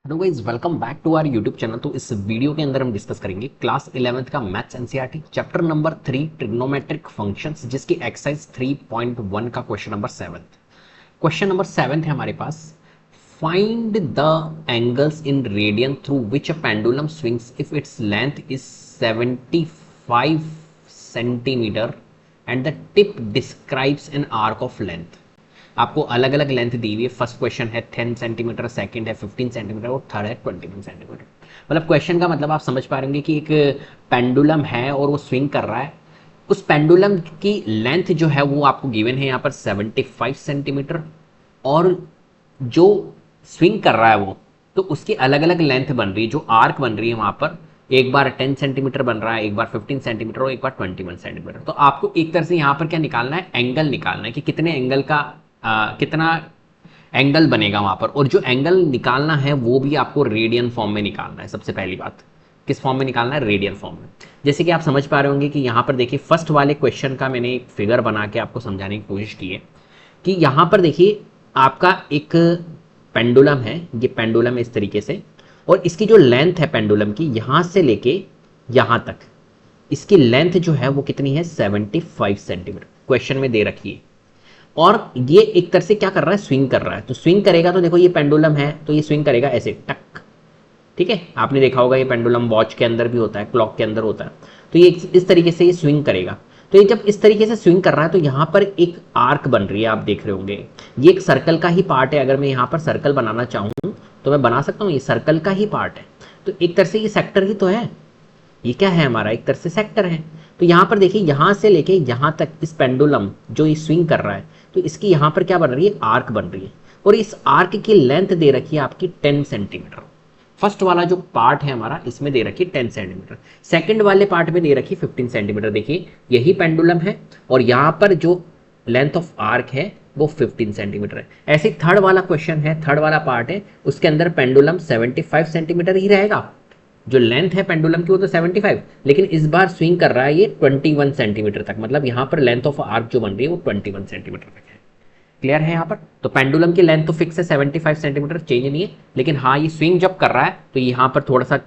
Hello guys, welcome back to our YouTube channel. तो इस video के अंदर हम डिस्कस करेंगे क्लास 11th का maths NCERT chapter number 3 trigonometric functions, जिसकी एक्सरसाइज 3.1 का क्वेश्चन नंबर 7। क्वेश्चन नंबर 7 है हमारे पास। Find the angles in radian through which a pendulum swings if it's length is 75 centimetre and the tip describes an arc of length. आपको अलग अलग length दी हुई है। फर्स्ट क्वेश्चन है 10 सेंटीमीटर, सेकंड है 15 सेंटीमीटर और थर्ड है 21 सेंटीमीटर। मतलब क्वेश्चन का मतलब आप समझ पा रहे होंगे कि एक पेंडुलम है और वो स्विंग कर रहा है। उस पेंडुलम की लेंथ जो है वो आपको गिवन है यहाँ पर 75 सेंटीमीटर, और जो स्विंग कर रहा है वो, तो उसकी अलग अलग लेंथ बन रही है, जो आर्क बन रही है वहां पर। एक बार 10 सेंटीमीटर बन रहा है, एक बार 15 सेंटीमीटर और एक बार 21 सेंटीमीटर। तो आपको एक तरह से यहाँ पर क्या निकालना है, एंगल निकालना है कि कितने एंगल का कितना एंगल बनेगा वहां पर। और जो एंगल निकालना है वो भी आपको रेडियन फॉर्म में निकालना है। सबसे पहली बात, किस फॉर्म में निकालना है, रेडियन फॉर्म में। जैसे कि आप समझ पा रहे होंगे कि यहाँ पर देखिए फर्स्ट वाले क्वेश्चन का मैंने एक फिगर बना के आपको समझाने की कोशिश की है कि यहाँ पर देखिए आपका एक पेंडुलम है, ये पेंडुलम है इस तरीके से, और इसकी जो लेंथ है पेंडुलम की यहां से लेके यहां तक, इसकी लेंथ जो है वो कितनी है, 75 सेंटीमीटर क्वेश्चन में दे रखी है। और ये एक तरह से क्या कर रहा है, स्विंग कर रहा है। तो स्विंग करेगा तो देखो ये पेंडुलम है तो ये स्विंग करेगा ऐसे टक, ठीक है। आपने देखा होगा ये पेंडुलम वॉच के अंदर भी होता है, क्लॉक के अंदर होता है। तो ये इस तरीके से ये स्विंग करेगा। तो ये जब इस तरीके से स्विंग कर रहा है तो यहाँ पर एक आर्क बन रही है, आप देख रहे होंगे। ये एक सर्कल का ही पार्ट है। अगर मैं यहाँ पर सर्कल बनाना चाहूँ तो मैं बना सकता हूँ, ये सर्कल का ही पार्ट है। तो एक तरह से ये सेक्टर ही तो है। ये क्या है हमारा, एक तरह से सेक्टर है। तो यहाँ पर देखिए यहाँ से लेके यहाँ तक इस पेंडुलम जो ये स्विंग कर रहा है, तो इसकी यहाँ पर क्या बन रही है, आर्क बन रही है। और इस आर्क की लेंथ दे रखी है आपकी 10 सेंटीमीटर। फर्स्ट वाला जो पार्ट है हमारा इसमें दे रखी 10 सेंटीमीटर, सेकंड वाले पार्ट में दे रखी 15 सेंटीमीटर। देखिए यही पेंडुलम है और यहाँ पर जो लेंथ ऑफ आर्क है वो 15 सेंटीमीटर है। ऐसे थर्ड वाला क्वेश्चन है, थर्ड वाला पार्ट है, उसके अंदर पेंडुलम 75 सेंटीमीटर ही रहेगा। जो लेंथ है पेंडुलम की वो तो 75, लेकिन इस बार स्विंग कर रहा है ये 21 सेंटीमीटर तक। मतलब यहाँ पर लेंथ ऑफ आर्क जो बन रही है वो 21 सेंटीमीटर तक है। क्लियर है यहाँ पर। तो पेंडुलम की लेंथ तो फिक्स है 75 सेंटीमीटर, चेंज नहीं है। लेकिन हाँ, ये स्विंग जब कर रहा है तो यहाँ पर थोड़ा सा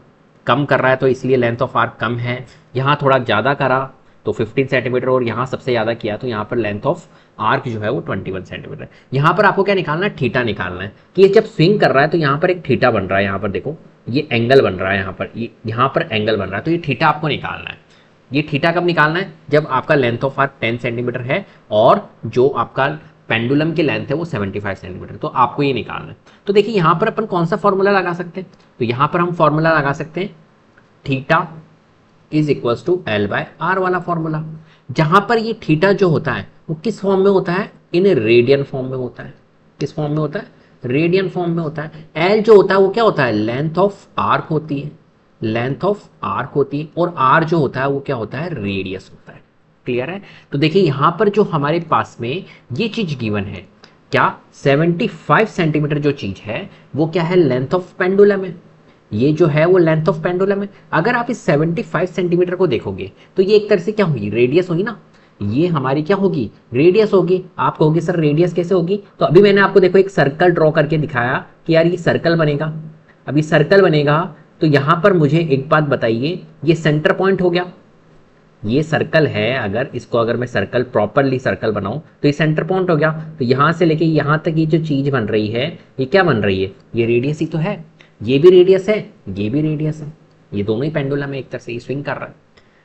कम कर रहा है, तो इसलिए लेंथ ऑफ आर्क कम है। यहाँ थोड़ा ज़्यादा करा तो 15 सेंटीमीटर, और यहाँ सबसे ज़्यादा किया तो यहाँ पर लेंथ ऑफ आर्क जो है वो 21 सेंटीमीटर। यहाँ पर आपको क्या निकालना है, थीटा निकालना है कि ये जब स्विंग कर रहा है तो यहाँ पर एक थीटा बन रहा है। यहाँ पर देखो ये एंगल बन रहा है, यहाँ पर एंगल बन रहा है। तो ये थीटा आपको निकालना है। ये थीटा कब निकालना है, जब आपका लेंथ ऑफ आर्क 10 सेंटीमीटर है और जो आपका पेंडुलम की लेंथ है वो 75 सेंटीमीटर। तो आपको ये निकालना है। तो देखिए यहाँ पर अपन कौन सा फॉर्मूला लगा सकते हैं, तो यहाँ पर हम फॉर्मूला लगा सकते हैं theta is equal to L by R वाला फॉर्मूला। जहां पर ये थीटा जो होता है वो किस फॉर्म में होता है, इन रेडियन फॉर्म में होता है। किस फॉर्म में होता है, रेडियन फॉर्म में होता है। एल जो होता है वो क्या होता है, लेंथ ऑफ आर्क होती है, लेंथ ऑफ आर्क होती है। और आर जो होता है वो क्या होता है, रेडियस होता है। क्लियर है। तो देखिए यहां पर जो हमारे पास में ये चीज गिवन है, क्या 75 सेंटीमीटर जो चीज है वो क्या है, लेंथ ऑफ पेंडुलम है। ये जो है वो लेंथ ऑफ पेंडुलम है। अगर आप इस 75 सेंटीमीटर को देखोगे तो ये एक तरह से क्या होगी, रेडियस होगी ना। ये हमारी क्या होगी, रेडियस होगी। आप कहोगे सर रेडियस कैसे होगी, तो अभी मैंने आपको देखो एक सर्कल ड्रॉ करके दिखाया कि यार ये सर्कल बनेगा। अभी सर्कल बनेगा तो यहां पर मुझे एक बात बताइए, ये सेंटर पॉइंट हो गया। ये सर्कल है, अगर मैं सर्कल प्रॉपरली सर्कल बनाऊं तो ये सेंटर पॉइंट हो गया। तो यहां से लेके यहां तक ये जो चीज बन रही है ये क्या बन रही है, ये रेडियस ही तो है। ये भी रेडियस है, ये भी रेडियस है। ये दोनों ही पेंडुलम है, एक तरह से ये स्विंग कर रहा है।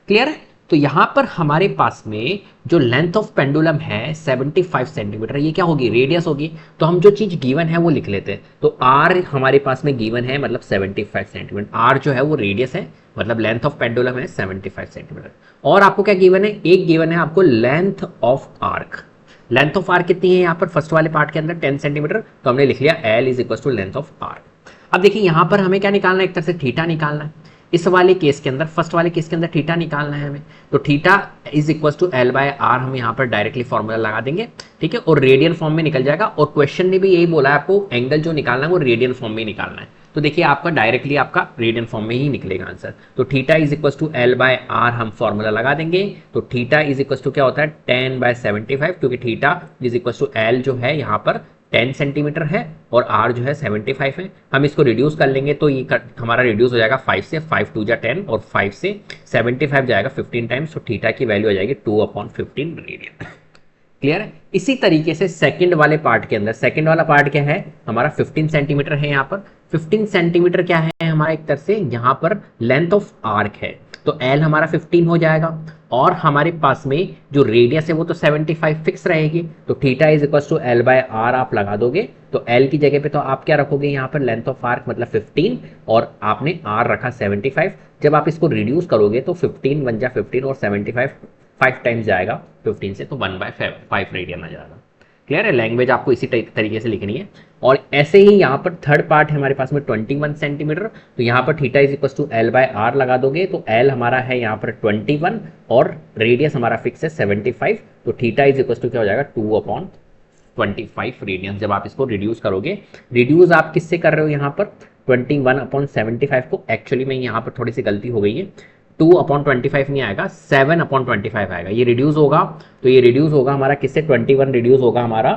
क्लियर है। तो यहां पर हमारे पास में जो लेंथ ऑफ पेंडुलम है 75 सेंटीमीटर, ये क्या होगी, रेडियस होगी। तो हम जो चीज गिवन है वो लिख लेते हैं। तो आर हमारे पास में गिवन है, मतलब 75 सेंटीमीटर। आर जो है वो रेडियस है, मतलब लेंथ ऑफ पेंडुलम है 75 सेंटीमीटर। और आपको क्या गिवन है, एक गिवन है आपको length of arc. Length of arc कितनी है यहाँ पर, फर्स्ट वाले पार्ट के अंदर 10 सेंटीमीटर। तो हमने लिख लिया L is equal to length of arc. अब देखिए यहां पर हमें क्या निकालना है, एक तरह से थीटा निकालना है। इस वाले केस के अंदर, फर्स्ट वाले केस के अंदर थीटा निकालना है हमें। तो theta is equal to L by R हम यहाँ पर डायरेक्टली फॉर्मूला लगा देंगे, ठीक है। और रेडियन फॉर्म में निकल जाएगा। और क्वेश्चन ने भी यही बोला है आपको, एंगल जो निकालना है वो रेडियन फॉर्म में ही निकालना है। तो देखिए आपका डायरेक्टली आपका रेडियन फॉर्म में ही निकलेगा आंसर। तो theta is equal to L by R हम फॉर्मूला लगा देंगे। तो थीटा इज इक्वल टू क्या होता है, 10 बाय 75, क्योंकि theta is equal to L जो है यहाँ पर 10 सेंटीमीटर है और r जो है 75 है। हम इसको रिड्यूस कर लेंगे तो ये हमारा रिड्यूस हो जाएगा 5 से, 5 2 जा 10 और 5 से 75 जाएगा 15 टाइम्स, तो थीटा की वैल्यू आ जाएगी 2/15 रेडियन। क्लियर है। इसी तरीके से सेकंड वाले पार्ट के अंदर, सेकंड वाला पार्ट क्या है हमारा 15 सेंटीमीटर है। यहाँ पर 15 सेंटीमीटर क्या है हमारा, एक तरह से यहाँ पर लेंथ ऑफ आर्क है, तो एल हमारा 15 हो जाएगा और हमारे पास में जो रेडियस है वो तो 75 फिक्स रहेगी, तो theta is equal to L by R आप लगा दोगे, तो एल की जगह पे तो आप क्या रखोगे यहाँ पर लेंथ ऑफ आर्क मतलब 15 और आपने आर रखा 75। जब आप इसको रिड्यूस करोगे तो 15 1 जा 15 और 75 5 टाइम्स जाएगा 15 से, तो 1/5 रेडियन आ जाएगा। क्लियर है। लैंग्वेज आपको इसी तरीके से लिखनी है। और ऐसे ही यहाँ पर थर्ड पार्ट है हमारे पास में 21 सेंटीमीटर, तो यहाँ पर theta is equal to L by R लगा दोगे, तो एल हमारा है यहाँ पर 21 और रेडियस हमारा फिक्स है 75, तो थीटा इज इक्वल टू क्या हो जाएगा 2/25 रेडियन। जब आप इसको रिड्यूस करोगे, रिड्यूस आप किससे कर रहे हो यहाँ पर 21/75 को, एक्चुअली में यहाँ पर थोड़ी सी गलती हो गई है, 2/25 नहीं आएगा, 7/25 आएगा। ये रिड्यूस होगा, तो ये रिड्यूस होगा हमारा किससे, 21 रिड्यूस होगा हमारा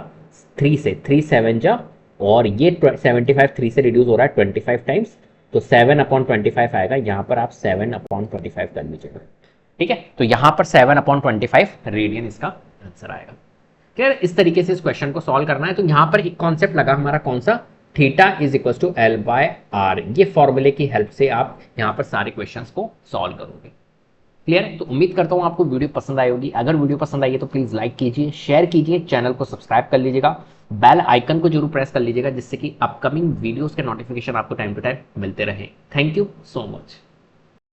3 से, 3 7 जा, और ये 75 3 से रिड्यूस हो रहा है 25 टाइम्स, तो 7/25 आएगा। यहाँ पर आप 7/25 कर लीजिएगा। ठीक है, तो यहाँ पर 7/25 रेडियन इसका आंसर आएगा। क्लियर। इस तरीके से इस क्वेश्चन को सॉल्व करना है। तो यहाँ पर एक कॉन्सेप्ट लगा हमारा कौन सा, theta is equal to L by R. ये फॉर्मूले की हेल्प से आप यहाँ पर सारे क्वेश्चंस को सॉल्व करोगे। क्लियर है। तो उम्मीद करता हूँ आपको वीडियो पसंद आई होगी। अगर वीडियो पसंद आई है तो प्लीज लाइक कीजिए, शेयर कीजिए, चैनल को सब्सक्राइब कर लीजिएगा, बेल आइकन को जरूर प्रेस कर लीजिएगा, जिससे कि अपकमिंग वीडियोस के नोटिफिकेशन आपको टाइम टू टाइम मिलते रहे। Thank you so much.